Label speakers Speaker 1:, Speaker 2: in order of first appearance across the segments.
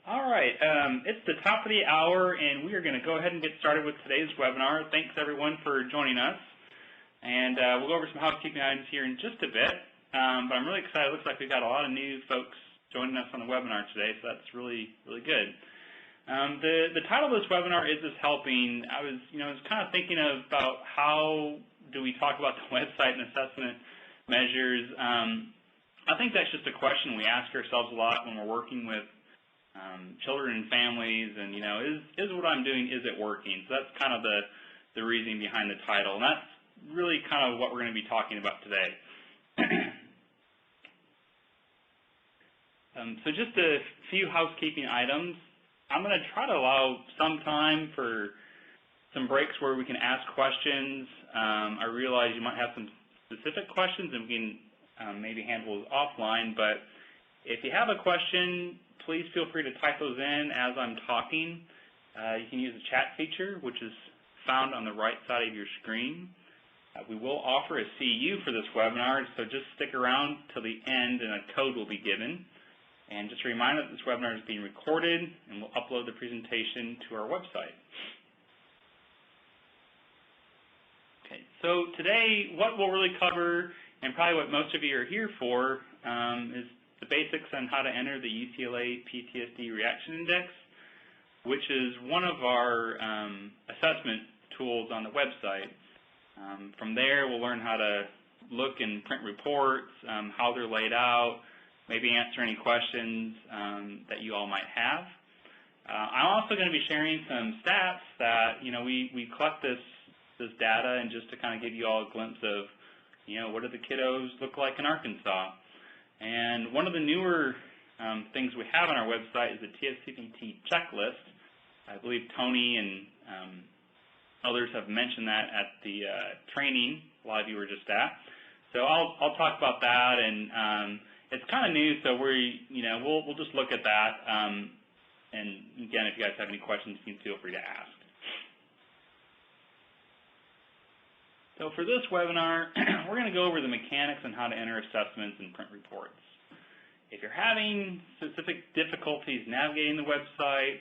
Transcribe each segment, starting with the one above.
Speaker 1: All right, it's the top of the hour, and we are going to go ahead and get started with today's webinar. Thanks, everyone, for joining us. And we'll go over some housekeeping items here in just a bit. But I'm really excited. It looks like we've got a lot of new folks joining us on the webinar today, so that's really, really good. The title of this webinar is This Helping? I was kind of thinking about how do we talk about the website and assessment measures. I think that's just a question we ask ourselves a lot when we're working with children and families, and is what I'm doing, is it working? So that's kind of the reasoning behind the title, and that's really kind of what we're going to be talking about today. So just a few housekeeping items. I'm going to try to allow some time for some breaks where we can ask questions. I realize you might have some specific questions, and we can maybe handle those offline, but if you have a question, please feel free to type those in as I'm talking. You can use the chat feature, which is found on the right side of your screen. We will offer a CEU for this webinar, so just stick around till the end and a code will be given. And just a reminder that this webinar is being recorded, and we'll upload the presentation to our website. Okay, so today what we'll really cover, and probably what most of you are here for, is the basics on how to enter the UCLA PTSD Reaction Index, which is one of our assessment tools on the website. From there, we'll learn how to look and print reports, how they're laid out, maybe answer any questions that you all might have. I'm also going to be sharing some stats that, we collect this data, and just to kind of give you all a glimpse of, what do the kiddos look like in Arkansas. And one of the newer things we have on our website is the TF-CBT checklist. I believe Tony and others have mentioned that at the training a lot of you were just at. So I'll talk about that, and it's kind of new, so we'll just look at that. And again, if you guys have any questions, you can feel free to ask. So for this webinar, we're going to go over the mechanics on how to enter assessments and print reports. If you're having specific difficulties navigating the website,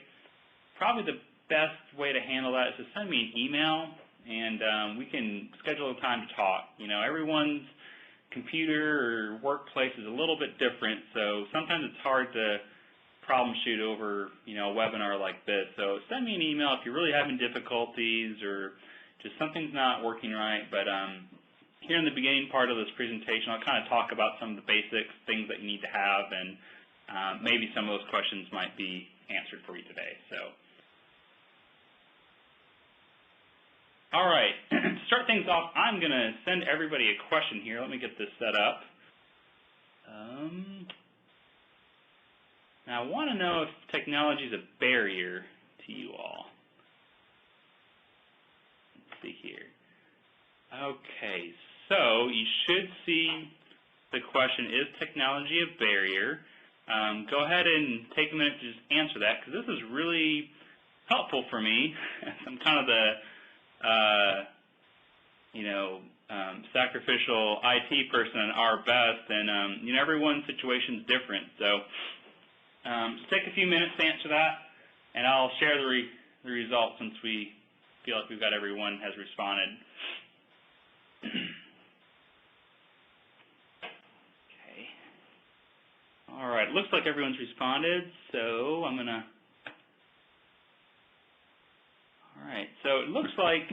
Speaker 1: probably the best way to handle that is to send me an email, and we can schedule a time to talk. Everyone's computer or workplace is a little bit different, so sometimes it's hard to problem shoot over a webinar like this. So send me an email if you're really having difficulties or just something's not working right. But here in the beginning part of this presentation, I'll kind of talk about some of the basics, things that you need to have, and maybe some of those questions might be answered for you today. So, all right, to start things off, I'm going to send everybody a question here. Let me get this set up. Now, I want to know if technology is a barrier to you all. Let's see here. Okay, so you should see the question, is technology a barrier? Go ahead and take a minute to just answer that, because this is really helpful for me. I'm kind of the sacrificial IT person at ARBEST, and everyone's situation is different. So just take a few minutes to answer that, and I'll share the results since we feel like we've got everyone has responded. Okay. All right. Looks like everyone's responded, so I'm gonna. All right. So it looks like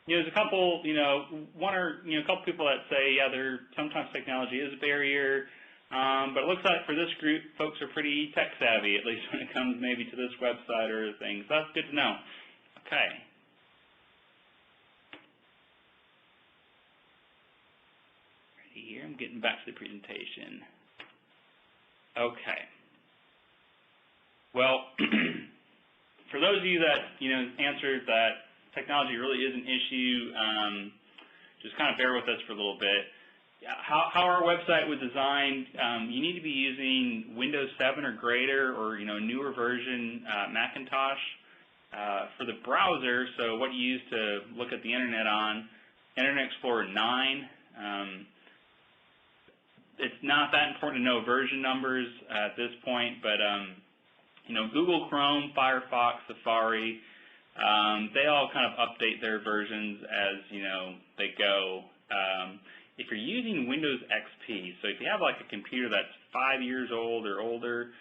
Speaker 1: there's a couple, a couple people that say, yeah, sometimes technology is a barrier, but it looks like for this group, folks are pretty tech savvy, at least when it comes maybe to this website or things. So that's good to know. Okay. Ready here. I'm getting back to the presentation. Okay. Well, for those of you that answered that technology really is an issue, just kind of bear with us for a little bit. How our website was designed, you need to be using Windows 7 or greater, or newer version Macintosh. For the browser, so what you use to look at the internet on, Internet Explorer 9. It's not that important to know version numbers at this point, but Google Chrome, Firefox, Safari, they all kind of update their versions as, they go. If you're using Windows XP, so if you have like a computer that's 5 years old or older,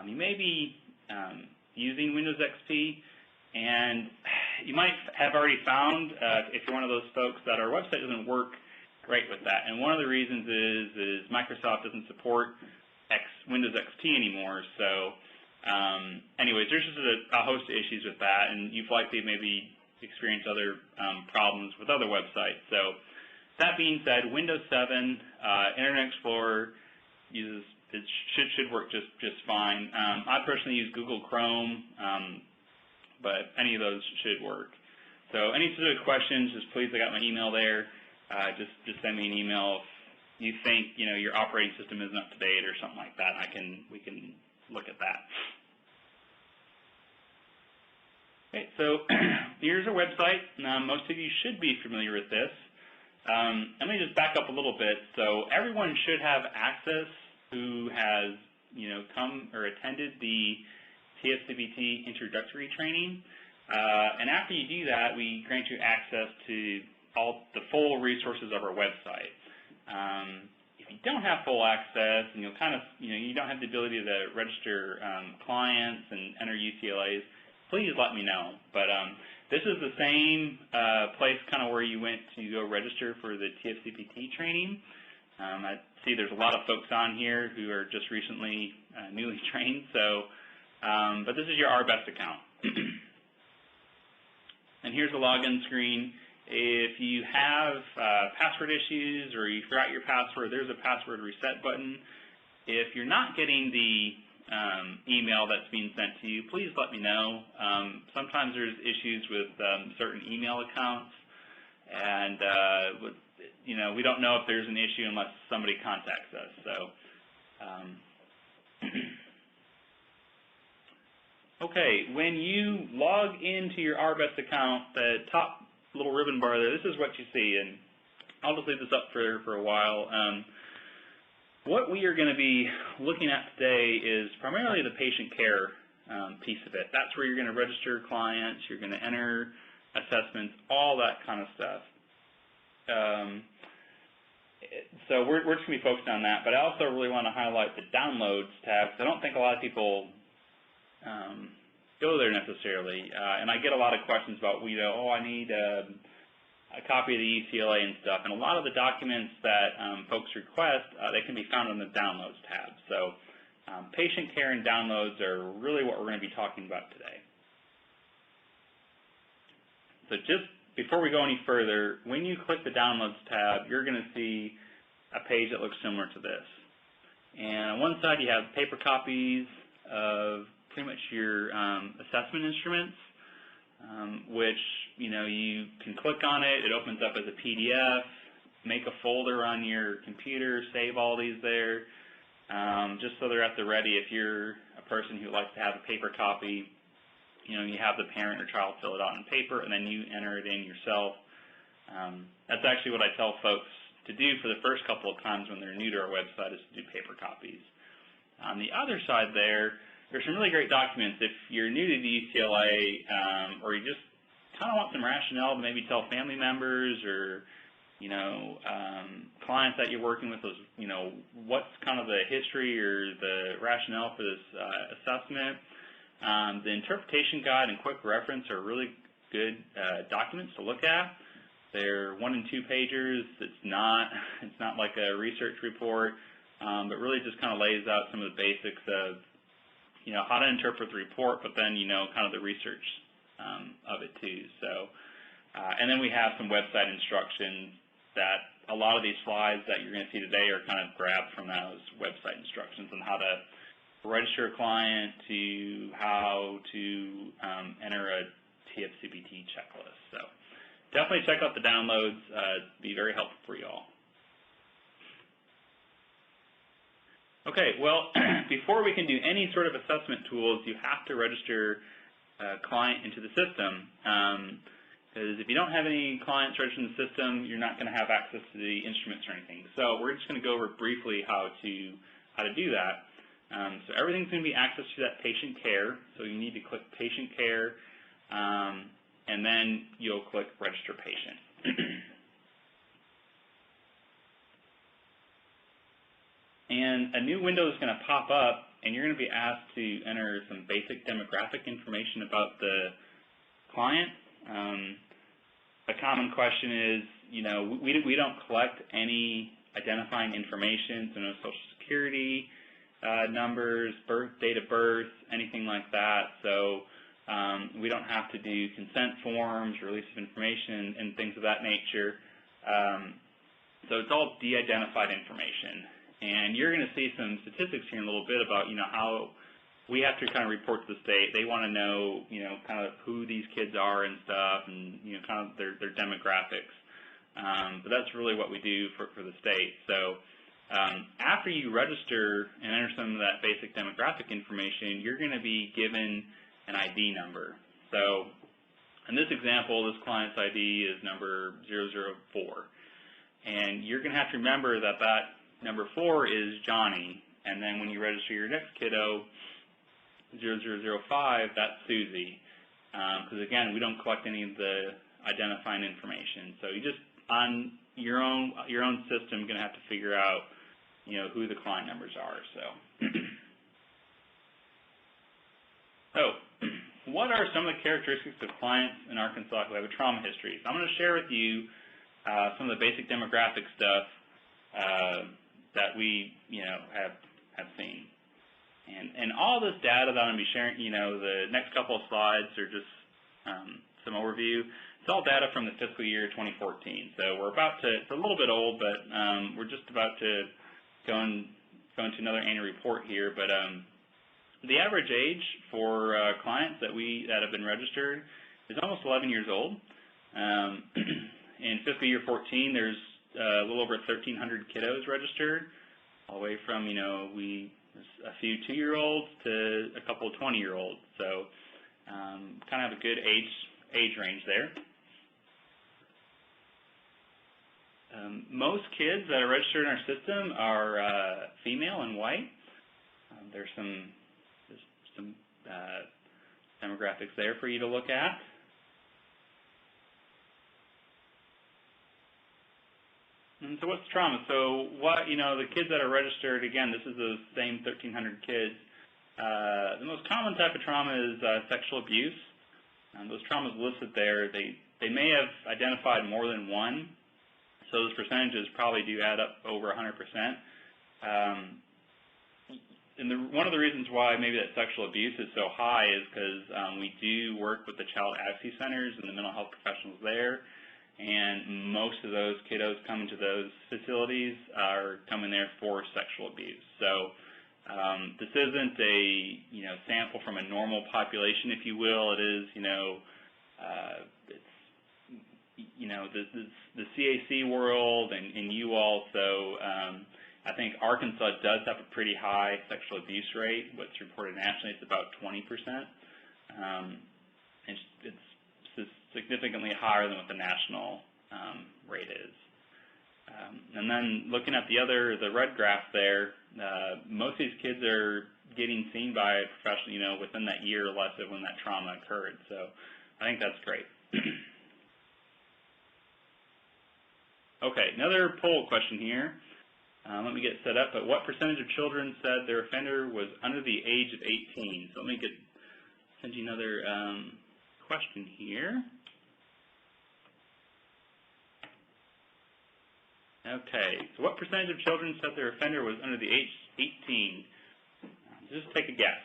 Speaker 1: you may be using Windows XP, and you might have already found, if you're one of those folks, that our website doesn't work great with that. And one of the reasons is Microsoft doesn't support Windows XP anymore. So anyways, there's just a host of issues with that, and you've likely maybe experienced other problems with other websites. So that being said, Windows 7, Internet Explorer should work just fine. I personally use Google Chrome, but any of those should work. So any specific questions, just please, I got my email there. Just send me an email if you think your operating system isn't up to date or something like that. We can look at that. Okay, so here's our website. Most of you should be familiar with this. Let me just back up a little bit. So everyone should have access who has come or attended the TF-CBT introductory training. And after you do that, we grant you access to all the full resources of our website. If you don't have full access and you don't have the ability to register clients and enter UCLAs, please let me know. But this is the same place kind of where you went to go register for the TF-CBT training. I see there's a lot of folks on here who are just recently newly trained, so but this is your ARBEST account. And here's the login screen. If you have password issues or you forgot your password, there's a password reset button. If you're not getting the email that's being sent to you, please let me know. Sometimes there's issues with certain email accounts, and we don't know if there's an issue unless somebody contacts us. So, okay, when you log into your ARBEST account, the top little ribbon bar there, this is what you see, and I'll just leave this up for a while. What we are going to be looking at today is primarily the patient care piece of it. That's where you're going to register clients, you're going to enter assessments, all that kind of stuff. So we're just going to be focused on that, but I also really want to highlight the downloads tab, because I don't think a lot of people go there necessarily. And I get a lot of questions about, I need a copy of the UCLA and stuff. And a lot of the documents that folks request, they can be found on the downloads tab. So patient care and downloads are really what we're going to be talking about today. So just before we go any further, when you click the downloads tab, you're going to see a page that looks similar to this. And on one side you have paper copies of pretty much your assessment instruments, which you can click on it. It opens up as a PDF. Make a folder on your computer. Save all these there, just so they're at the ready. If you're a person who likes to have a paper copy, you have the parent or child fill it out on paper, and then you enter it in yourself. That's actually what I tell folks to do for the first couple of times when they're new to our website, is to do paper copies. On the other side there's some really great documents. If you're new to the UCLA, or you just kind of want some rationale to maybe tell family members or clients that you're working with, what's kind of the history or the rationale for this assessment. The interpretation guide and quick reference are really good documents to look at. They're 1- and 2-pagers. It's not like a research report, but really just kind of lays out some of the basics of how to interpret the report, but then kind of the research of it too. So, and then we have some website instructions that a lot of these slides that you're going to see today are kind of grabbed from those website instructions on how to register a client, to how to enter a TF-CBT checklist. So definitely check out the downloads. It'd be very helpful for you all. Okay, well, before we can do any sort of assessment tools, you have to register a client into the system. Because if you don't have any clients registered in the system, you're not going to have access to the instruments or anything. So we're just going to go over briefly how to do that. So everything's going to be accessed to that patient care. So you need to click patient care, and then you'll click register patient. And a new window is going to pop up, and you're going to be asked to enter some basic demographic information about the client. A common question is, we don't collect any identifying information, so no social security numbers, date of birth, anything like that. So we don't have to do consent forms, release of information, and things of that nature. So it's all de-identified information. And you're going to see some statistics here in a little bit about, how we have to kind of report to the state. They want to know, kind of who these kids are and stuff, and, kind of their demographics. But that's really what we do for the state. So after you register and enter some of that basic demographic information, you're going to be given an ID number. So in this example, this client's ID is number 004. And you're going to have to remember that number 4 is Johnny, and then when you register your next kiddo, 0005, that's Susie. Because again, we don't collect any of the identifying information. So you just, on your own system, going to have to figure out, who the client numbers are. So what are some of the characteristics of clients in Arkansas who have a trauma history? So I'm going to share with you some of the basic demographic stuff that we, have seen. And all this data that I'm going to be sharing, the next couple of slides are just some overview. It's all data from the fiscal year 2014. So we're about to, it's a little bit old, but we're just about to go into another annual report here. But the average age for clients that have been registered is almost 11 years old. In fiscal year 14, there's a little over 1,300 kiddos registered, all the way from, a few 2-year-olds to a couple of 20-year-olds. So kind of have a good age range there. Most kids that are registered in our system are female and white. There's some demographics there for you to look at. And so what's trauma? So the kids that are registered, again, this is those same 1,300 kids. The most common type of trauma is sexual abuse. Those traumas listed there, they may have identified more than one, so those percentages probably do add up over 100%. And one of the reasons why maybe that sexual abuse is so high is because we do work with the child advocacy centers and the mental health professionals there. And most of those kiddos coming to those facilities are coming there for sexual abuse. So this isn't a sample from a normal population, if you will. It is it's the CAC world and you all. So I think Arkansas does have a pretty high sexual abuse rate. What's reported nationally, it's about 20%. It's significantly higher than what the national rate is. And then looking at the red graph there, most of these kids are getting seen by a professional, within that year or less of when that trauma occurred. So I think that's great. Okay, another poll question here. Let me get set up. But what percentage of children said their offender was under the age of 18? So let me send you another question here. Okay, so what percentage of children said their offender was under the age 18? Just take a guess.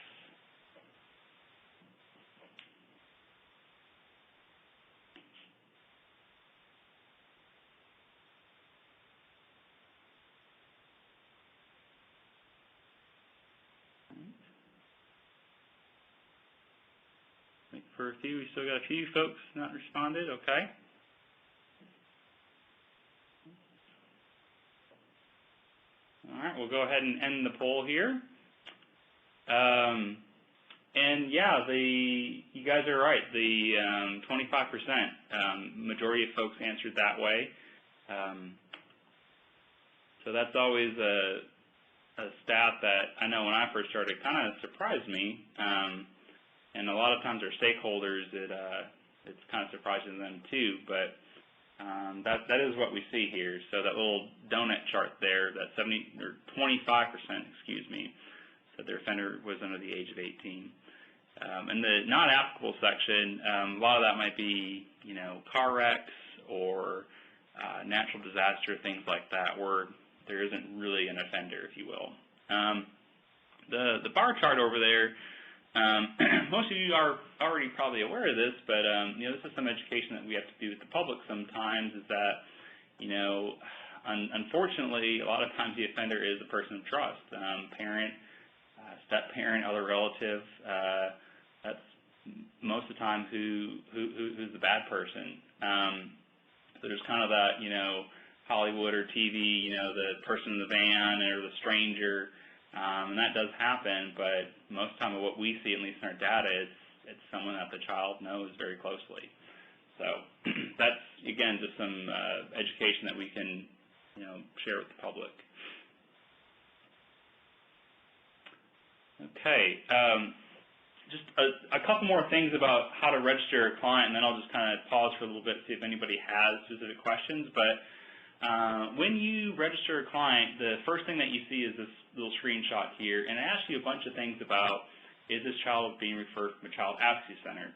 Speaker 1: For a few, we still got a few folks not responded. Okay. All right, we'll go ahead and end the poll here. And yeah, you guys are right. The 25%, majority of folks answered that way. So that's always a stat that I know when I first started kind of surprised me, and a lot of times our stakeholders, it's kind of surprising them too, but that is what we see here. So that little donut chart there, that 25%, excuse me, said their offender was under the age of 18. In the not applicable section, a lot of that might be, car wrecks or natural disaster, things like that, where there isn't really an offender, if you will. The bar chart over there, most of you are already probably aware of this, but this is some education that we have to do with the public sometimes, is that, unfortunately, a lot of times the offender is a person of trust, parent, step-parent, other relative. That's most of the time who's the bad person. So there's kind of that, Hollywood or TV, the person in the van or the stranger, and that does happen, but most of the time what we see, at least in our data, it's someone that the child knows very closely. So that's, again, just some education that we can, share with the public. Okay. Just a couple more things about how to register a client, and then I'll just kind of pause for a little bit to see if anybody has specific questions. But when you register a client, the first thing that you see is this little screenshot here, and it asks you a bunch of things about, is this child being referred from a child advocacy center?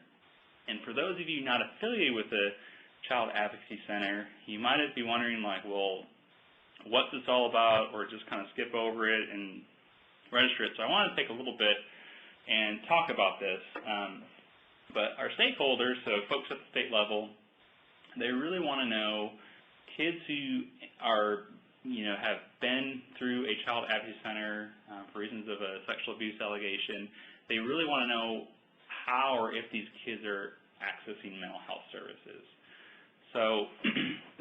Speaker 1: And for those of you not affiliated with the child advocacy center, you might be wondering, like, well, what's this all about, or just kind of skip over it and register it. So I want to take a little bit and talk about this. But our stakeholders, so folks at the state level, they really want to know kids who are, have been through a child advocacy center for reasons of a sexual abuse allegation. They really want to know how or if these kids are accessing mental health services. So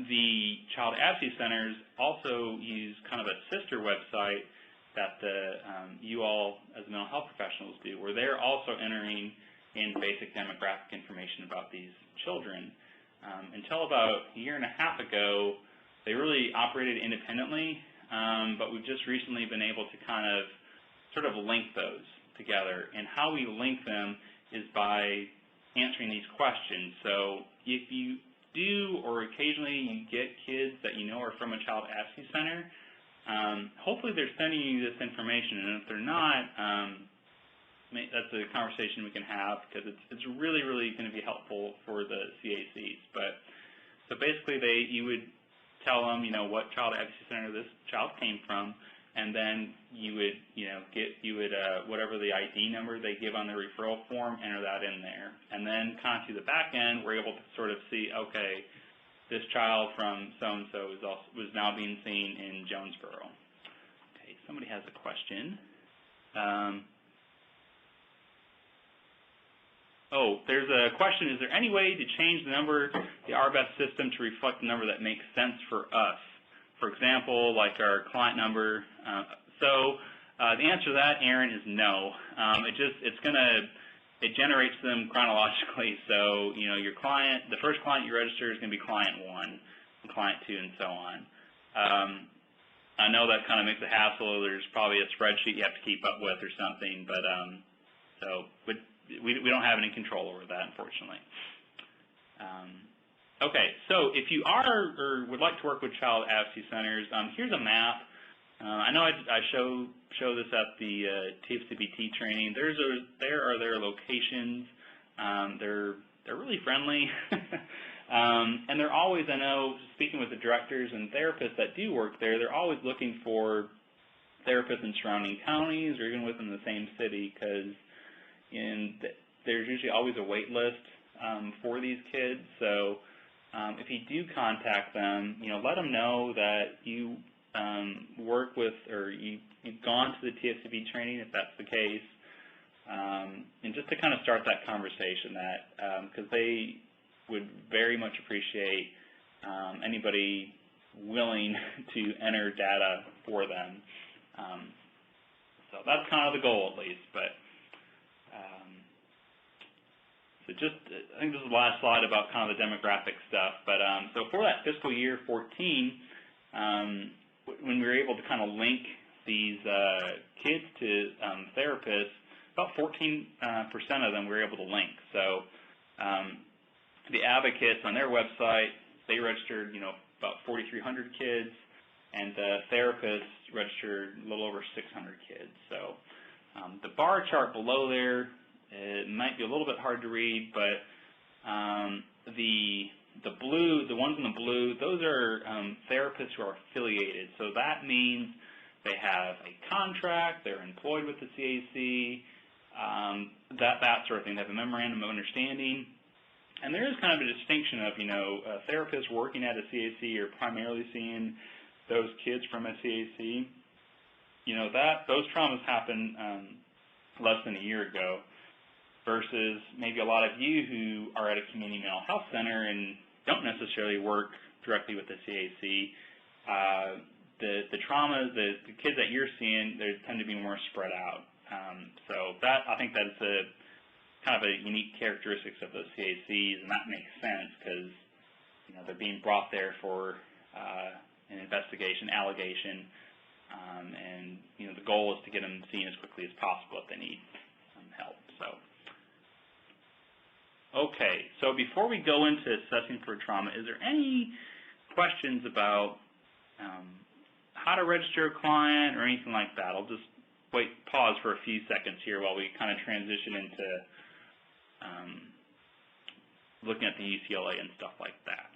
Speaker 1: the child advocacy centers also use kind of a sister website that you all as mental health professionals do, where they're also entering in basic demographic information about these children. Until about a year and a half ago, they really operated independently, but we've just recently been able to kind of sort of link those together. And how we link them is by answering these questions. So if you do, or occasionally you get kids that you know are from a child advocacy center, hopefully they're sending you this information, and if they're not, that's a conversation we can have, because it's really, really going to be helpful for the CACs. But so basically, you would tell them, what child advocacy center this child came from, and then you would, whatever the ID number they give on the referral form, enter that in there, and then kind of through the back end, we're able to sort of see, okay, this child from so-and-so was now being seen in Jonesboro. Okay, somebody has a question. There's a question. Is there any way to change the number, the ARBEST system, to reflect the number that makes sense for us? For example, like our client number. The answer to that, Aaron, is no. It generates them chronologically. So, your client, the first client you register is going to be client 1, and client 2, and so on. I know that kind of makes a hassle. There's probably a spreadsheet you have to keep up with or something, but we don't have any control over that, unfortunately. Okay, so if you are or would like to work with child advocacy centers, here's a map. I know I show this at the TF-CBT training. There are their locations. They're really friendly, and they're always, I know, speaking with the directors and therapists that do work there, they're always looking for therapists in surrounding counties or even within the same city, because there's usually always a wait list for these kids. So if you do contact them, let them know that you work with, or you've gone to the TF-CBT training, if that's the case, and just to kind of start that conversation, because they would very much appreciate anybody willing to enter data for them. So that's kind of the goal, at least. But so just, I think this is the last slide about kind of the demographic stuff. But so for that fiscal year 14, when we were able to kind of link these kids to therapists, about 14% of them were able to link. So the advocates on their website, they registered, about 4,300 kids, and the therapists registered a little over 600 kids. So the bar chart below there, it might be a little bit hard to read, but the blue, the ones in the blue, those are therapists who are affiliated. So that means they have a contract, they're employed with the CAC, that sort of thing. They have a memorandum of understanding. And there is kind of a distinction of, therapists working at a CAC are primarily seeing those kids from a CAC. Those traumas happened less than a year ago, versus maybe a lot of you who are at a community mental health center and don't necessarily work directly with the CAC. The traumas, the kids that you're seeing, they tend to be more spread out. So I think that's a kind of a unique characteristics of those CACs, and that makes sense because they're being brought there for an investigation, allegation, and the goal is to get them seen as quickly as possible if they need some help. Okay, so before we go into assessing for trauma, is there any questions about how to register a client or anything like that? I'll just pause for a few seconds here while we kind of transition into looking at the UCLA and stuff like that.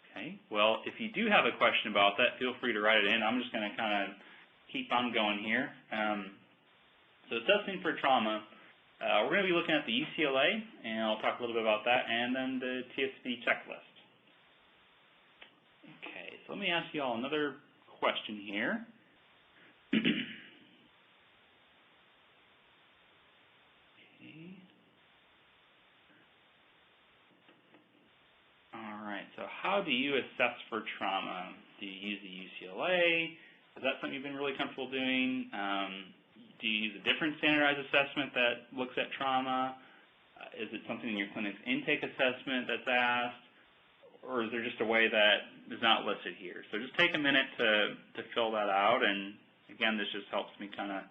Speaker 1: Okay, well, if you do have a question about that, feel free to write it in. I'm just going to kind of keep on going here. So assessing for trauma, we're going to be looking at the UCLA, and I'll talk a little bit about that, and then the TF-CBT checklist. Okay, so let me ask you all another question here. Okay. All right, so how do you assess for trauma? Do you use the UCLA? Is that something you've been really comfortable doing? Do you use a different standardized assessment that looks at trauma? Is it something in your clinic's intake assessment that's asked? Or is there just a way that is not listed here? So just take a minute to fill that out, and again, this just helps me kind of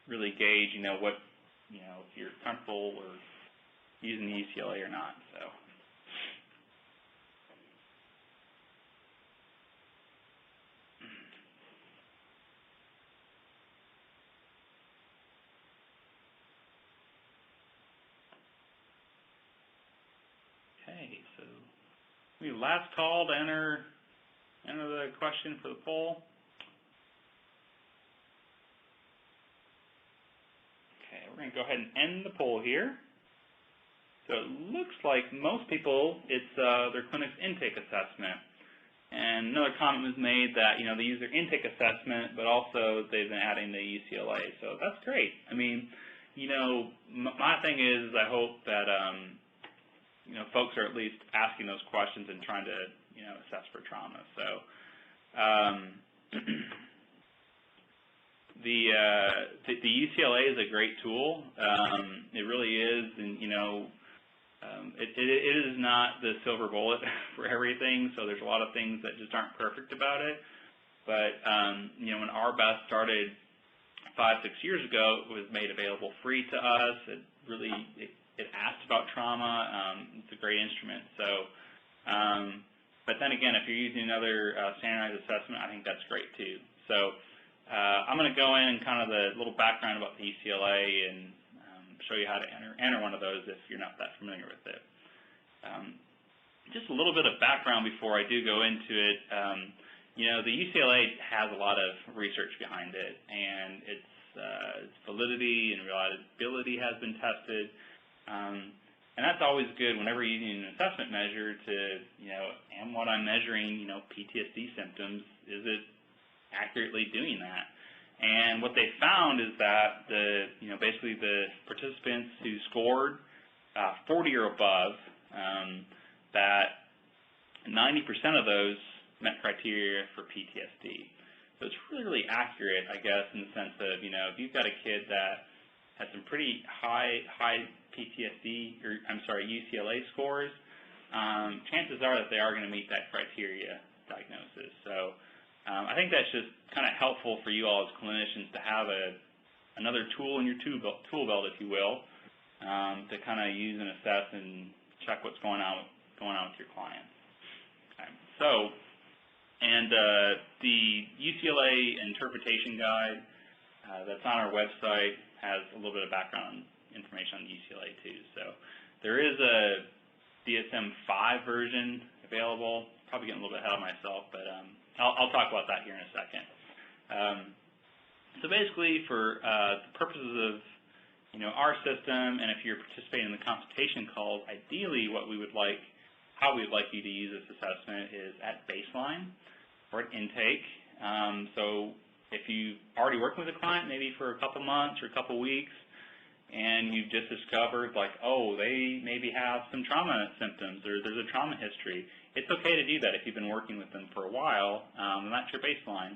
Speaker 1: really gauge, if you're comfortable or using the UCLA or not. So. Okay, so we last call to enter the question for the poll. Okay, we're going to go ahead and end the poll here. So it looks like most people, it's their clinic's intake assessment. And another comment was made that, they use their intake assessment, but also they've been adding the UCLA. So that's great. I mean, my thing is I hope that, folks are at least asking those questions and trying to, assess for trauma. So the UCLA is a great tool. It really is, and it is not the silver bullet for everything. So there's a lot of things that just aren't perfect about it. But when ARBEST started 5-6 years ago, it was made available free to us. It asked about trauma. It's a great instrument. So, but then again, if you're using another standardized assessment, I think that's great too. So I'm going to go in and kind of the little background about the UCLA and show you how to enter one of those if you're not that familiar with it. Just a little bit of background before I do go into it. The UCLA has a lot of research behind it, and its validity and reliability has been tested. And that's always good whenever you're using an assessment measure to, am what I'm measuring, PTSD symptoms, is it accurately doing that? And what they found is that basically the participants who scored 40 or above, that 90% of those met criteria for PTSD. So it's really, really accurate, I guess, in the sense of, if you've got a kid that has some pretty high PTSD, or I'm sorry, UCLA scores, chances are that they are going to meet that criteria diagnosis. So I think that's just kind of helpful for you all as clinicians to have another tool in your tool belt, if you will, to kind of use and assess and check what's going on with your clients. Okay. So, and the UCLA interpretation guide that's on our website has a little bit of background information on the UCLA too. So there is a DSM-5 version available. Probably getting a little bit ahead of myself, but I'll talk about that here in a second. So basically, for the purposes of our system, and if you're participating in the consultation calls, ideally how we would like you to use this assessment is at baseline or at intake. So if you've already worked with a client maybe for a couple months or a couple weeks, and you've just discovered like, oh, they maybe have some trauma symptoms or there's a trauma history, it's okay to do that if you've been working with them for a while, and that's your baseline.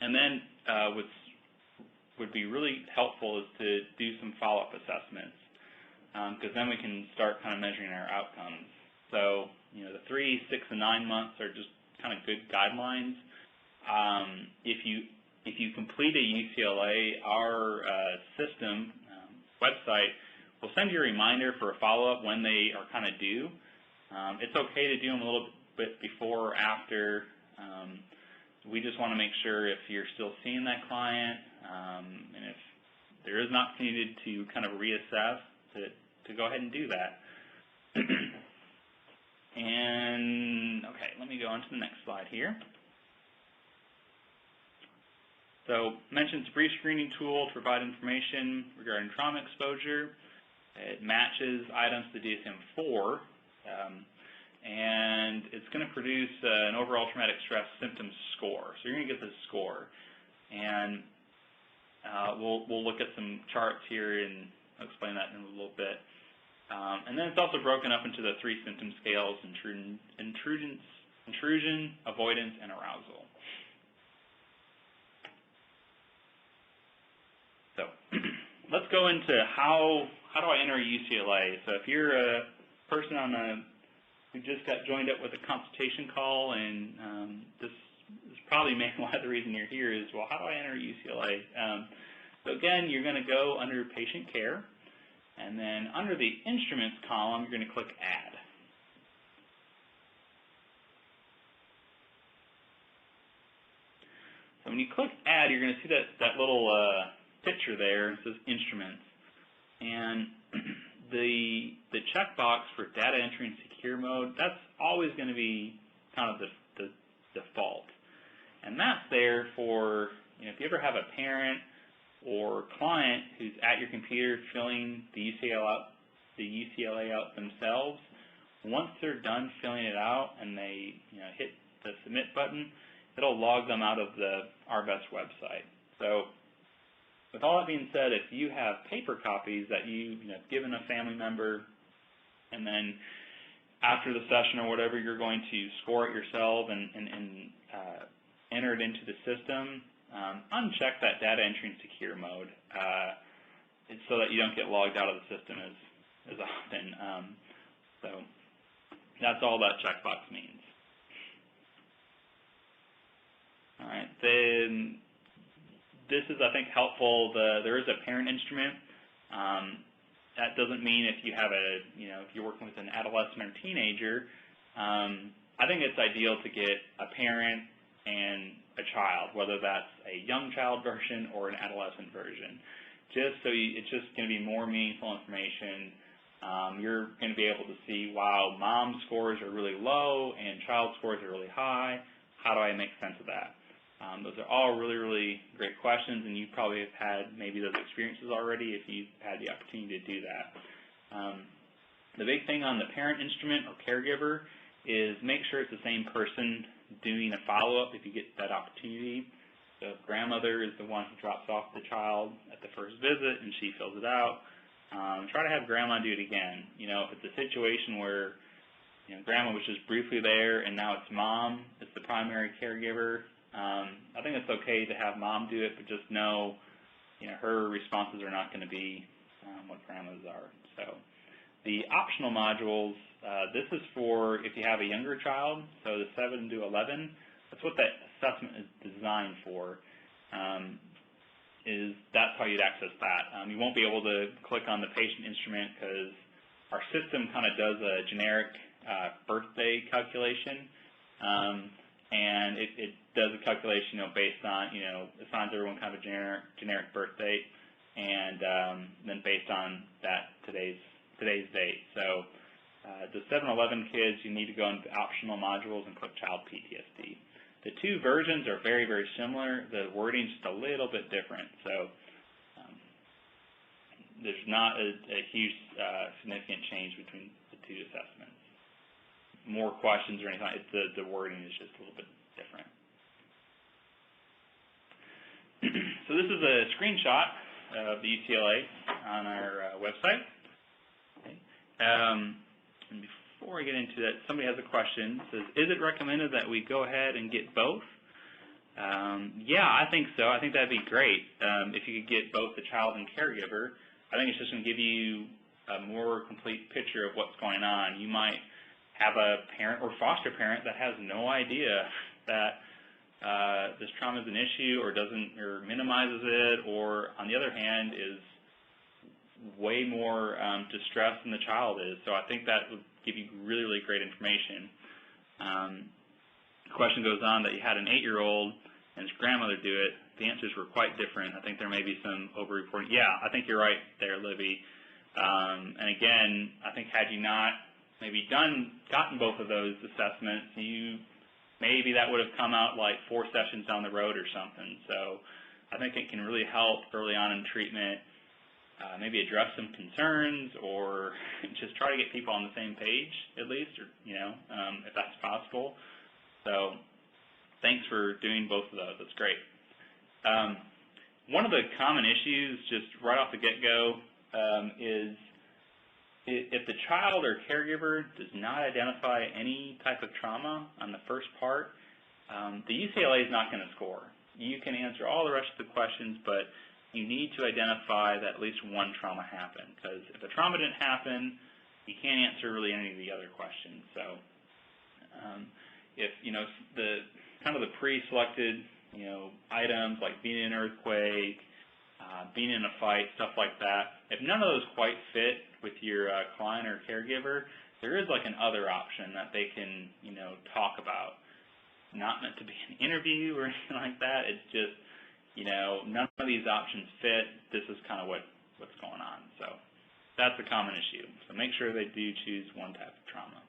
Speaker 1: And then what would be really helpful is to do some follow-up assessments, because then we can start kind of measuring our outcomes. So, the 3, 6, and 9 months are just kind of good guidelines. If you complete a UCLA, our system website will send you a reminder for a follow-up when they are kind of due. It's okay to do them a little bit before or after. We just want to make sure if you're still seeing that client, and if there is an opportunity to kind of reassess, to go ahead and do that. And, okay, let me go on to the next slide here. So, mentioned it's a brief screening tool to provide information regarding trauma exposure. It matches items to DSM-4, and it's going to produce an overall traumatic stress symptoms score. So you're going to get this score, and we'll look at some charts here and I'll explain that in a little bit. And then it's also broken up into the 3 symptom scales: intrusion, avoidance, and arousal. So let's go into how do I enter a UCLA. So if you're a person who just got joined up with a consultation call, and this is probably maybe why the reason you're here is, well, how do I enter a UCLA? So again, you're going to go under patient care, and then under the instruments column, you're going to click add. So when you click add, you're going to see that little picture there. It says instruments, and the checkbox for data entry and secure mode, that's always going to be kind of the default, and that's there for if you ever have a parent or client who's at your computer filling the UCLA out themselves. Once they're done filling it out and they hit the submit button, it'll log them out of the ARBEST website. So with all that being said, if you have paper copies that you've given a family member, and then after the session or whatever, you're going to score it yourself and enter it into the system, uncheck that data entry and secure mode so that you don't get logged out of the system as often. So that's all that checkbox means. All right, then this is, I think, helpful. There is a parent instrument. That doesn't mean if you have if you're working with an adolescent or teenager, I think it's ideal to get a parent and a child, whether that's a young child version or an adolescent version. Just so it's just going to be more meaningful information. You're going to be able to see, wow, mom scores are really low and child scores are really high. How do I make sense of that? Those are all really, really great questions, and you probably have had maybe those experiences already if you've had the opportunity to do that. The big thing on the parent instrument or caregiver is make sure it's the same person doing a follow-up if you get that opportunity. So if grandmother is the one who drops off the child at the first visit and she fills it out, try to have grandma do it again. If it's a situation where grandma was just briefly there and now it's mom, it's the primary caregiver, I think it's okay to have mom do it, but just know her responses are not going to be what grandma's are. So the optional modules, this is for if you have a younger child, so the 7 to 11, that's what that assessment is designed for. That's how you'd access that. You won't be able to click on the patient instrument because our system kind of does a generic birthday calculation, and it does a calculation, based on, assigns everyone kind of a generic birth date, and then based on that today's date. So the 7-11 kids, you need to go into optional modules and click Child PTSD. The two versions are very, very similar. The wording's just a little bit different. So there's not a huge significant change between the two assessments. More questions or anything, the wording is just a little bit different. So this is a screenshot of the UCLA on our website. Okay. And before I get into that, somebody has a question. It says, is it recommended that we go ahead and get both? Yeah, I think so. I think that'd be great if you could get both the child and caregiver. I think it's just going to give you a more complete picture of what's going on. You might have a parent or foster parent that has no idea that this trauma is an issue, or minimizes it, or on the other hand is way more distressed than the child is. So I think that would give you really, really great information. The question goes on that you had an 8-year-old and his grandmother do it. The answers were quite different. I think there may be some over-reporting. Yeah, I think you're right there, Libby. And again, I think had you not maybe gotten both of those assessments, maybe that would have come out like 4 sessions down the road or something. So I think it can really help early on in treatment, maybe address some concerns, or just try to get people on the same page at least, or if that's possible. So thanks for doing both of those. That's great. One of the common issues, just right off the get-go, is if the child or caregiver does not identify any type of trauma on the first part, the UCLA is not going to score. You can answer all the rest of the questions, but you need to identify that at least one trauma happened, because if the trauma didn't happen, you can't answer really any of the other questions. So if the kind of the pre-selected items like being in an earthquake, being in a fight, stuff like that, if none of those quite fit with your client or caregiver, there is like an other option that they can talk about. Not meant to be an interview or anything like that. It's just none of these options fit. This is kind of what's going on. So that's a common issue. So make sure they do choose one type of trauma.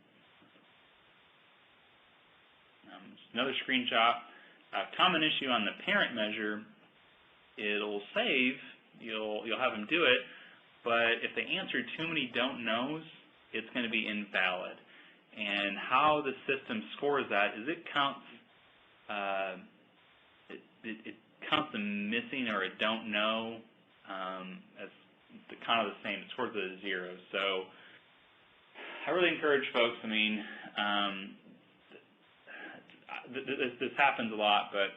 Speaker 1: Another screenshot. A common issue on the parent measure, it'll save, you'll have them do it, but if they answer too many don't knows, it's going to be invalid. And how the system scores that is it counts it counts the missing or a don't know as kind of the same. It scores it as 0. So I really encourage folks, this happens a lot, but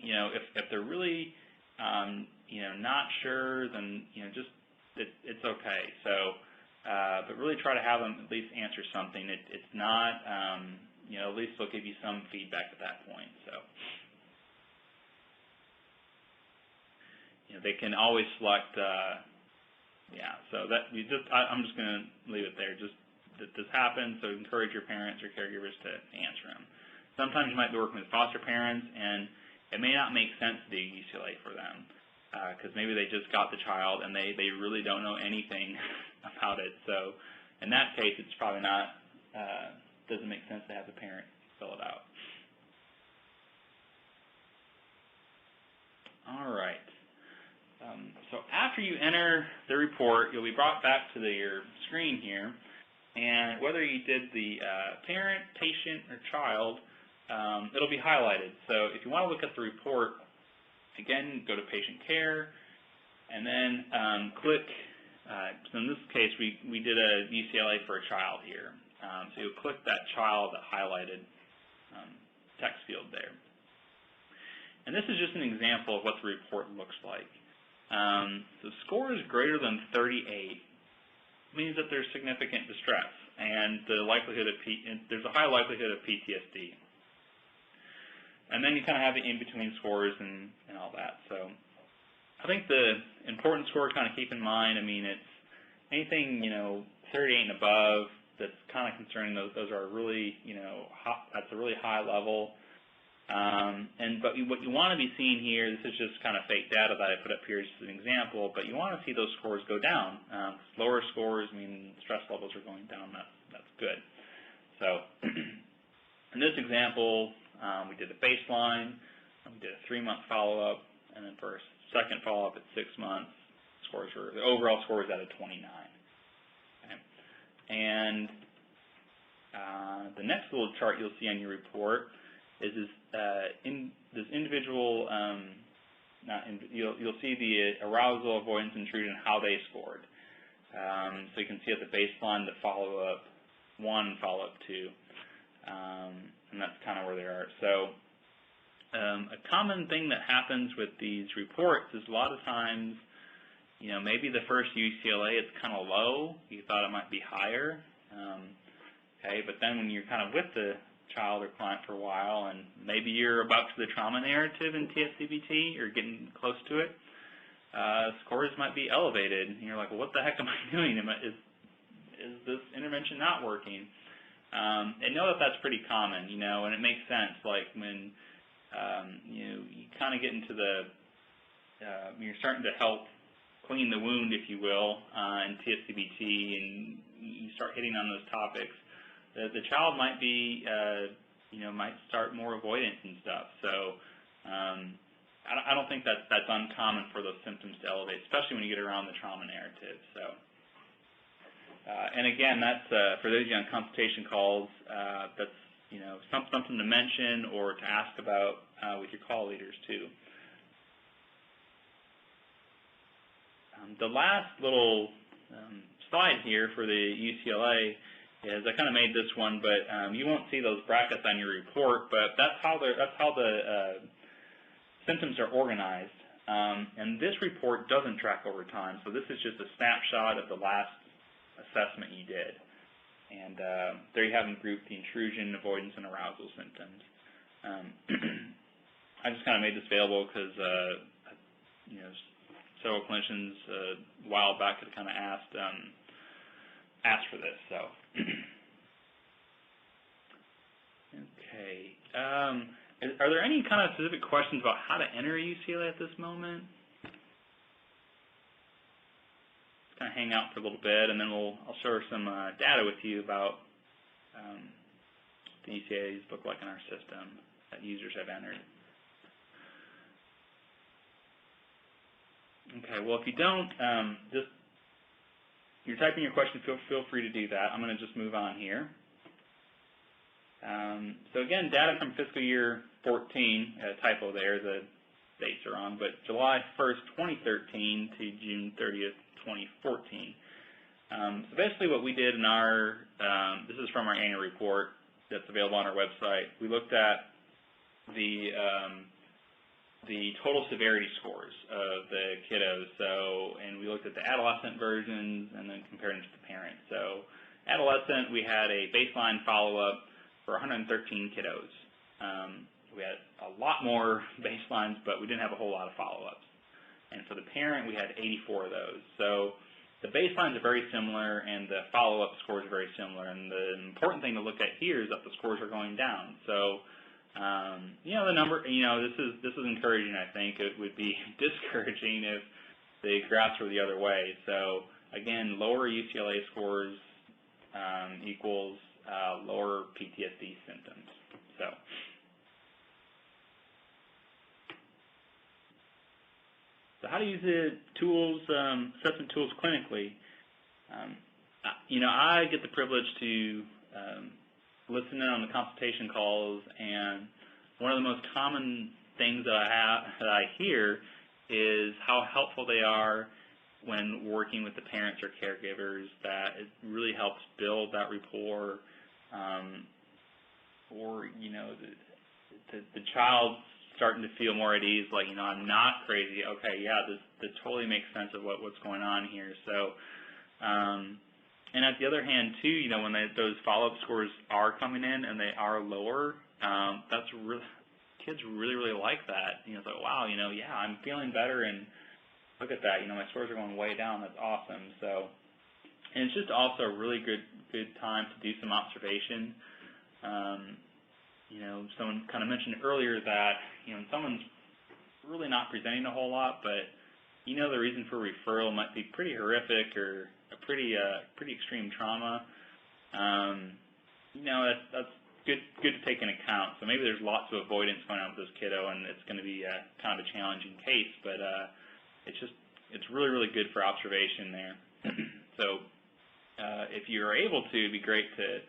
Speaker 1: if they're really not sure, then just it's okay. So but really try to have them at least answer something. It's not at least they'll give you some feedback at that point. So they can always select so that I'm just going to leave it there. Just that this happens, so encourage your parents or caregivers to answer them. Sometimes you might be working with foster parents, and it may not make sense to do UCLA for them because maybe they just got the child and they really don't know anything about it. So in that case, it's probably not doesn't make sense to have the parent fill it out. All right. So after you enter the report, you'll be brought back to your screen here, and whether you did the parent, patient, or child, it'll be highlighted. So if you want to look at the report, again, go to patient care, and then click, so in this case, we did a UCLA for a child here. So you'll click that child, that highlighted text field there. And this is just an example of what the report looks like. So scores greater than 38 means that there's significant distress, and there's a high likelihood of PTSD. And then you kind of have the in-between scores and all that. So I think the important score to kind of keep in mind, I mean, it's anything, 38 and above that's kind of concerning. Those are really, that's a really high level. But what you want to be seeing here, this is just kind of fake data that I put up here just as an example, but you want to see those scores go down. Lower scores mean stress levels are going down. That's good. So in this example, we did a baseline, we did a 3-month follow-up, and then for a second follow-up at 6 months, the overall score is at a 29. Okay. And the next little chart you'll see on your report is this individual, you'll see the arousal, avoidance, intrusion, and how they scored. So you can see at the baseline, the follow-up 1, follow-up 2, and that's kind of where they are. So a common thing that happens with these reports is a lot of times, maybe the first UCLA it's kind of low. You thought it might be higher. Okay, but then when you're kind of with the child or client for a while, and maybe you're about to the trauma narrative in TF-CBT or getting close to it, scores might be elevated, and you're like, well, what the heck am I doing? Is this intervention not working? And know that that's pretty common, and it makes sense. Like when you kind of get into you're starting to help clean the wound, if you will, in TF-CBT, and you start hitting on those topics. The child might be, might start more avoidance and stuff. So I don't think that's uncommon for those symptoms to elevate, especially when you get around the trauma narrative. So, and again, that's for those of you on consultation calls. That's something to mention or to ask about with your call leaders too. The last little slide here for the UCLA is I kind of made this one, but you won't see those brackets on your report, but that's how the symptoms are organized. And this report doesn't track over time, so this is just a snapshot of the last assessment you did. And there you have them grouped: the intrusion, avoidance, and arousal symptoms. I just kind of made this available because several clinicians a while back had kind of asked for this. So, okay. Are there any kind of specific questions about how to enter a UCLA at this moment? Just kind of hang out for a little bit, and then I'll share some data with you about the UCLAs look like in our system that users have entered. Okay, well, if you don't, you're typing your question, feel free to do that. I'm going to just move on here. So again, data from fiscal year 14, typo there, the dates are wrong, but July 1st, 2013 to June 30th, 2014. So basically what we did in this is from our annual report that's available on our website. We looked at the total severity scores of the kiddos. And we looked at the adolescent versions and then compared them to the parents. So adolescent, we had a baseline follow-up for 113 kiddos. We had a lot more baselines, but we didn't have a whole lot of follow-ups. And for the parent, we had 84 of those. So the baselines are very similar, and the follow-up scores are very similar. And the important thing to look at here is that the scores are going down. So the number, this is encouraging, I think. It would be discouraging if the graphs were the other way. So, again, lower UCLA scores equals lower PTSD symptoms. So how to use the tools, assessment tools clinically? I get the privilege to listen in on the consultation calls, and one of the most common things that I hear is how helpful they are when working with the parents or caregivers, that it really helps build that rapport, or the child starting to feel more at ease, like, I'm not crazy. Okay, yeah, this totally makes sense of what's going on here. So, and at the other hand, too, when those follow-up scores are coming in and they are lower, that's really, kids really, really like that. It's like, wow, yeah, I'm feeling better, and look at that, my scores are going way down. That's awesome. So, and it's just also a really good time to do some observation. Someone kind of mentioned earlier that, someone's really not presenting a whole lot, but the reason for referral might be pretty horrific or a pretty extreme trauma. That's good to take into account. So maybe there's lots of avoidance going on with this kiddo, and it's going to be kind of a challenging case, but it's really, really good for observation there. So if you're able to, it'd be great to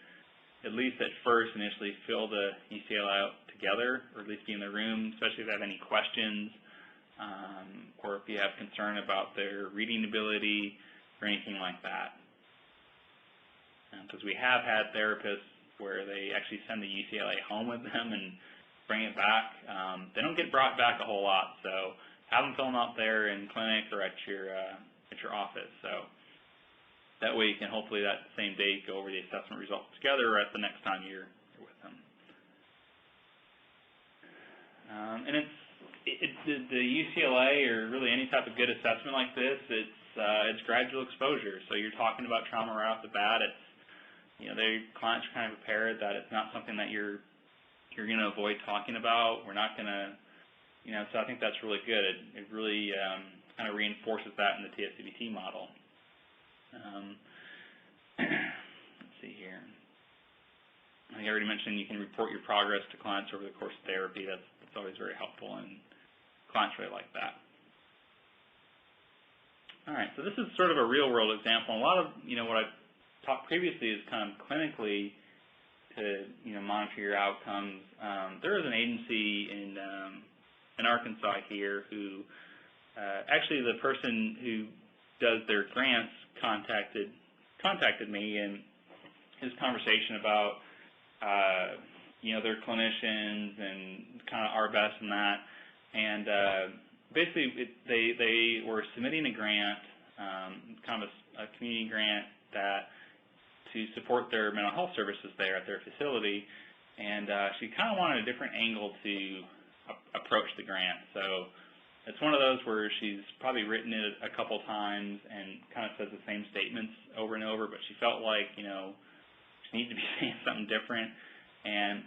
Speaker 1: at least at first initially fill the UCLA out together, or at least be in the room, especially if they have any questions, or if you have concern about their reading ability or anything like that. Because we have had therapists where they actually send the UCLA home with them and bring it back. They don't get brought back a whole lot, so have them fill them out there in clinic or at your office. So that way you can hopefully that same day go over the assessment results together, or at the next time you're with them. And the UCLA, or really any type of good assessment like this, it's gradual exposure. So you're talking about trauma right off the bat. It's the clients are kind of prepared that it's not something that you're going to avoid talking about. We're not going to, so I think that's really good. It really kind of reinforces that in the TF-CBT model. Let's see here. I already mentioned you can report your progress to clients over the course of therapy. That's always very helpful, and clients really like that. All right, so this is sort of a real-world example. A lot of what I've talked previously is kind of clinically to monitor your outcomes. There is an agency in Arkansas here who actually the person who does their grants contacted me, and his conversation about their clinicians and kind of ARBEST and that, and basically they were submitting a grant, kind of a community grant to support their mental health services there at their facility, and she kind of wanted a different angle to approach the grant. So it's one of those where she's probably written it a couple times and kind of says the same statements over and over, but she felt like, she needed to be saying something different. And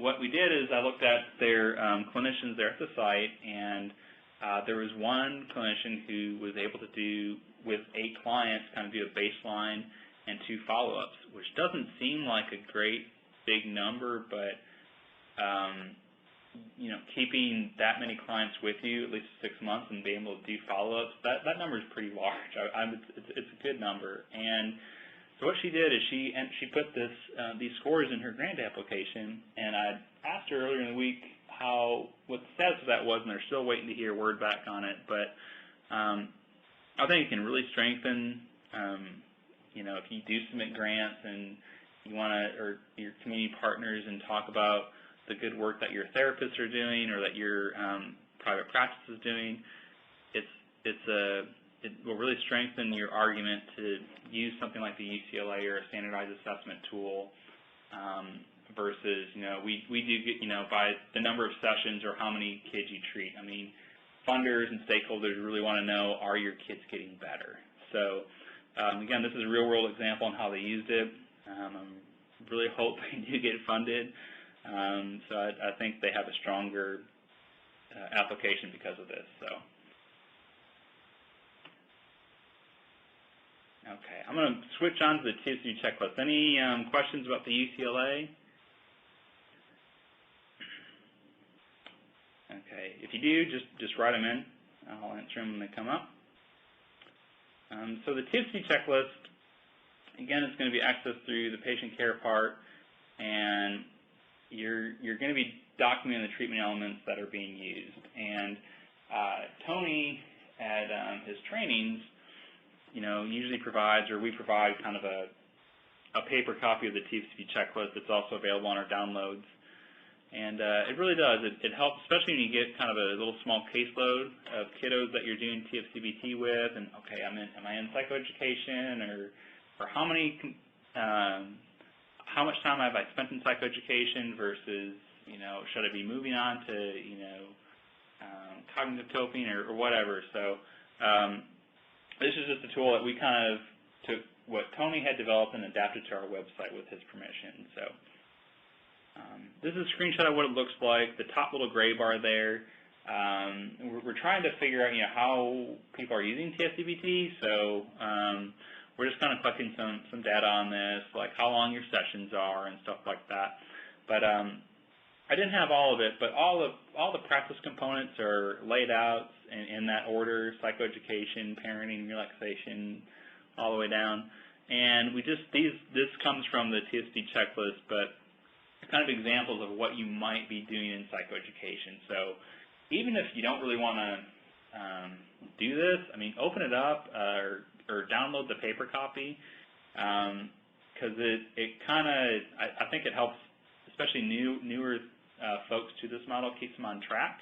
Speaker 1: what we did is I looked at their clinicians there at the site, and there was one clinician who was able to do, with 8 clients, kind of do a baseline and 2 follow-ups, which doesn't seem like a great big number, but keeping that many clients with you, at least 6 months, and being able to do follow-ups, that number is pretty large. It's a good number. And so what she did is she put these scores in her grant application, and I asked her earlier in the week what the status of that was, and they're still waiting to hear word back on it. But I think it can really strengthen, if you do submit grants and you want to, or your community partners, and talk about the good work that your therapists are doing or that your private practice is doing, it will really strengthen your argument to use something like the UCLA or a standardized assessment tool versus, we do get, by the number of sessions or how many kids you treat. I mean, funders and stakeholders really want to know, are your kids getting better? So, again, this is a real-world example on how they used it. I really hope they do get funded. So I think they have a stronger application because of this. So, okay, I'm going to switch on to the Tipsy Checklist. Any questions about the UCLA? Okay, if you do, just write them in. I'll answer them when they come up. So the Tipsy Checklist, again, it's going to be accessed through the patient care part, and you're going to be documenting the treatment elements that are being used. And Tony, at his trainings, usually provides, or we provide kind of a paper copy of the TF-CBT checklist. It's also available on our downloads. And it really does. It helps, especially when you get kind of a little small caseload of kiddos that you're doing TF-CBT with, and okay, am I in psychoeducation, or how much time have I spent in psychoeducation versus, should I be moving on to, cognitive coping or whatever. So this is just a tool that we kind of took what Tony had developed and adapted to our website with his permission. So. This is a screenshot of what it looks like. The top little gray bar there. We're trying to figure out, how people are using TF-CBT. So we're just kind of collecting some data on this, like how long your sessions are and stuff like that. But I didn't have all of it, but all the practice components are laid out in that order: psychoeducation, parenting, relaxation, all the way down. And this comes from the Tipsy Checklist, but kind of examples of what you might be doing in psychoeducation. So even if you don't really want to do this, open it up or download the paper copy, because it kind of, I think it helps, especially newer folks to this model, keeps them on track.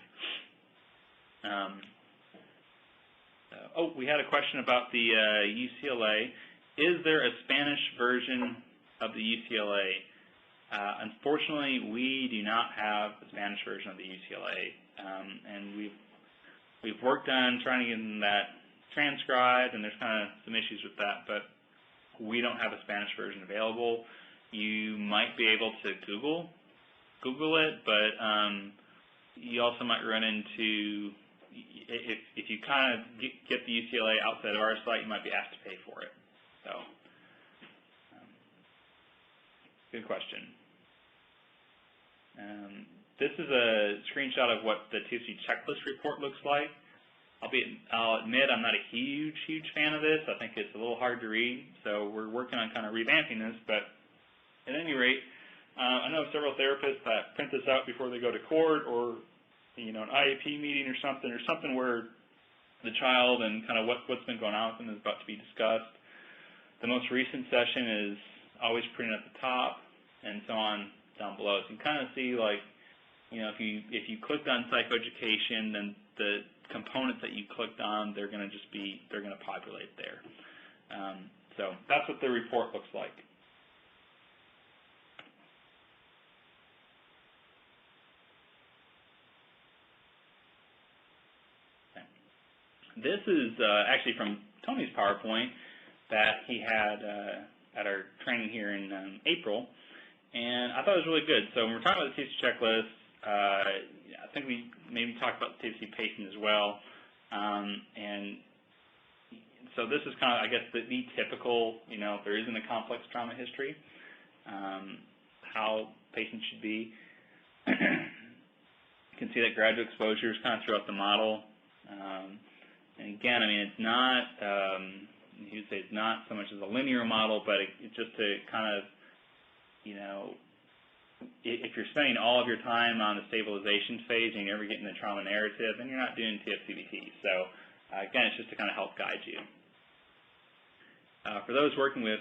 Speaker 1: We had a question about the UCLA. Is there a Spanish version of the UCLA? Unfortunately, we do not have the Spanish version of the UCLA, and we've worked on trying to get that transcribed, and there's kind of some issues with that, but we don't have a Spanish version available. You might be able to Google it, but you also might run into, if you kind of get the UCLA outside of our site, you might be asked to pay for it. So, good question. This is a screenshot of what the Tipsy Checklist report looks like. I'll admit I'm not a huge fan of this. I think it's a little hard to read, so we're working on kind of revamping this. But at any rate, I know several therapists that print this out before they go to court, or an IAP meeting or something where the child and kind of what's been going on with them is about to be discussed. The most recent session is always printed at the top, and so on down below. So you can kind of see, like, if you clicked on psychoeducation, then the components that you clicked on, they're going to populate there. So that's what the report looks like. Okay. This is actually from Tony's PowerPoint that he had at our training here in April. And I thought it was really good. So when we're talking about the Tipsy Checklist, I think we maybe talked about the Tipsy pacing as well. And so this is kind of, I guess, the typical, if there isn't a complex trauma history, how patients should be. You can see that gradual exposure is kind of throughout the model. And again, it's not, you would say it's not so much as a linear model, but it's just to kind of, if you're spending all of your time on the stabilization phase and you're never getting the trauma narrative, then you're not doing TF-CBT. So again, it's just to kind of help guide you. For those working with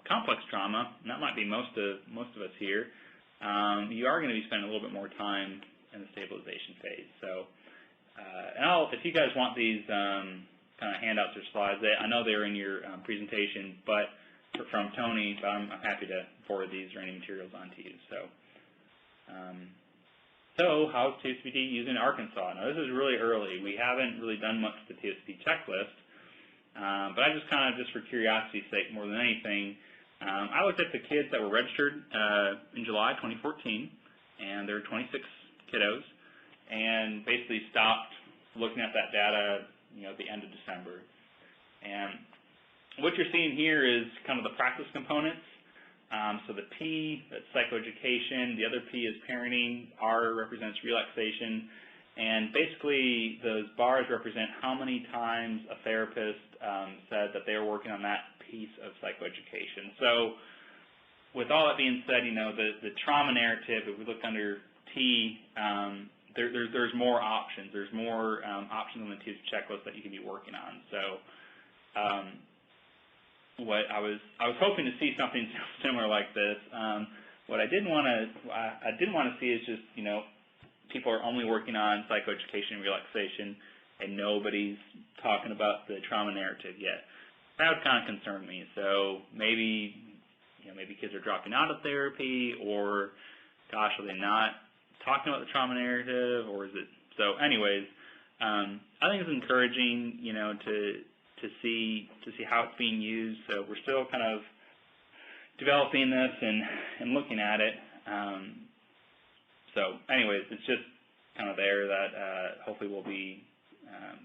Speaker 1: complex trauma, and that might be most of us here, you are going to be spending a little bit more time in the stabilization phase. So, and if you guys want these kind of handouts or slides, I know they're in your presentation, but from Tony, but I'm happy to forward these or any materials on to you. So how's TF-CBT used in Arkansas? Now, this is really early. We haven't really done much with the Tipsy Checklist, but I just kind of, for curiosity's sake more than anything, I looked at the kids that were registered in July 2014, and there were 26 kiddos, and basically stopped looking at that data, at the end of December. And what you're seeing here is kind of the practice components. So the P, that's psychoeducation, the other P is parenting, R represents relaxation, and basically those bars represent how many times a therapist said that they were working on that piece of psychoeducation. So with all that being said, the trauma narrative, if we look under T, there's more options. There's more options on the Tipsy Checklist that you can be working on. So what I was hoping to see something similar like this. what I didn't want to see is just, you know, people are only working on psychoeducation and relaxation, and nobody's talking about the trauma narrative yet. That would kind of concern me. So maybe, you know, maybe kids are dropping out of therapy, or, gosh, are they not talking about the trauma narrative, or is it? So, anyways, I think it's encouraging, you know, to see how it's being used. So we're still kind of developing this and looking at it. So, anyways, it's just kind of there that hopefully we'll be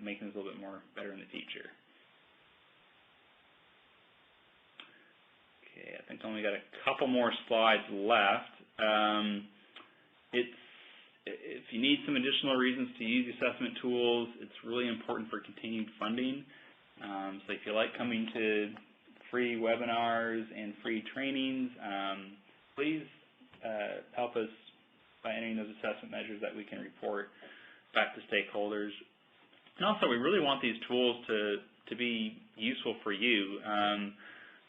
Speaker 1: making this a little bit more better in the future. Okay, I think I only got a couple more slides left. If you need some additional reasons to use assessment tools, it's really important for continued funding. So if you like coming to free webinars and free trainings, please help us by entering those assessment measures that we can report back to stakeholders. And also, we really want these tools to be useful for you.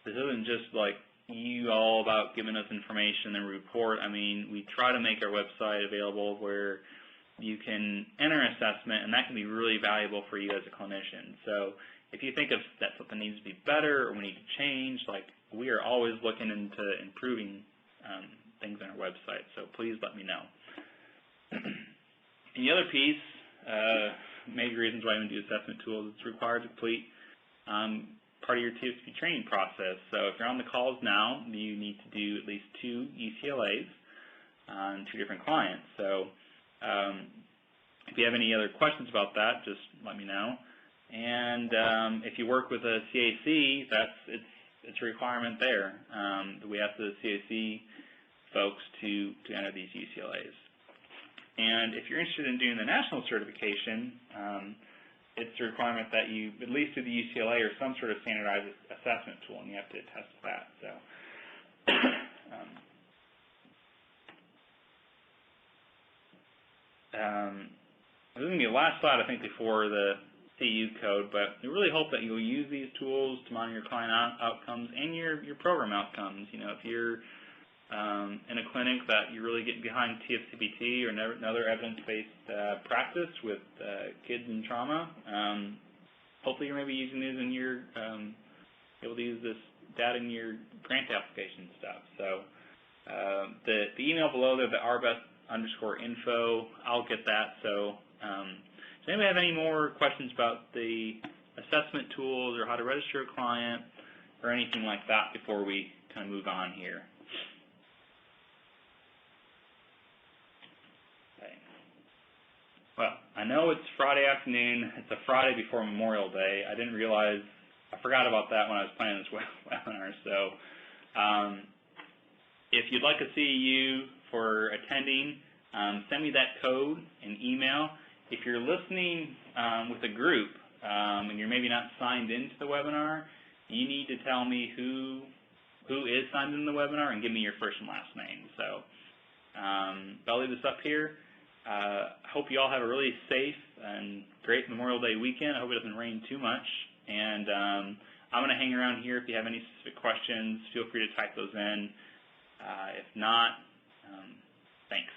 Speaker 1: This isn't just like you all about giving us information and report. I mean, we try to make our website available where you can enter an assessment, and that can be really valuable for you as a clinician. So if you think of that something needs to be better or we need to change, like, we are always looking into improving things on our website, so please let me know. And the other piece, major reasons why we do assessment tools, it's required to complete part of your TF-CBT training process. So if you're on the calls now, you need to do at least 2 UCLAs on 2 different clients. So if you have any other questions about that, just let me know. And if you work with a CAC, it's a requirement there. We ask the CAC folks to enter these UCLAs. And if you're interested in doing the national certification, it's a requirement that you at least do the UCLA or some sort of standardized assessment tool, and you have to attest to that. So, this is going to be the last slide, I think, before the CU code, but we really hope that you'll use these tools to monitor your client outcomes and your program outcomes. You know, if you're in a clinic that you're really getting behind TF-CBT or another evidence-based practice with kids in trauma, hopefully you're maybe using these in your, able to use this data in your grant application stuff. So the email below there, the ARBEST_info, I'll get that. So does anybody have any more questions about the assessment tools or how to register a client or anything like that before we kind of move on here? Well, I know it's Friday afternoon. It's a Friday before Memorial Day. I didn't realize, I forgot about that when I was planning this webinar. So if you'd like a CEU for attending, send me that code and email. If you're listening with a group and you're maybe not signed into the webinar, you need to tell me who is signed into the webinar and give me your first and last name. So I'll leave this up here. Hope you all have a really safe and great Memorial Day weekend. I hope it doesn't rain too much. And I'm going to hang around here. If you have any specific questions, feel free to type those in. If not, thanks.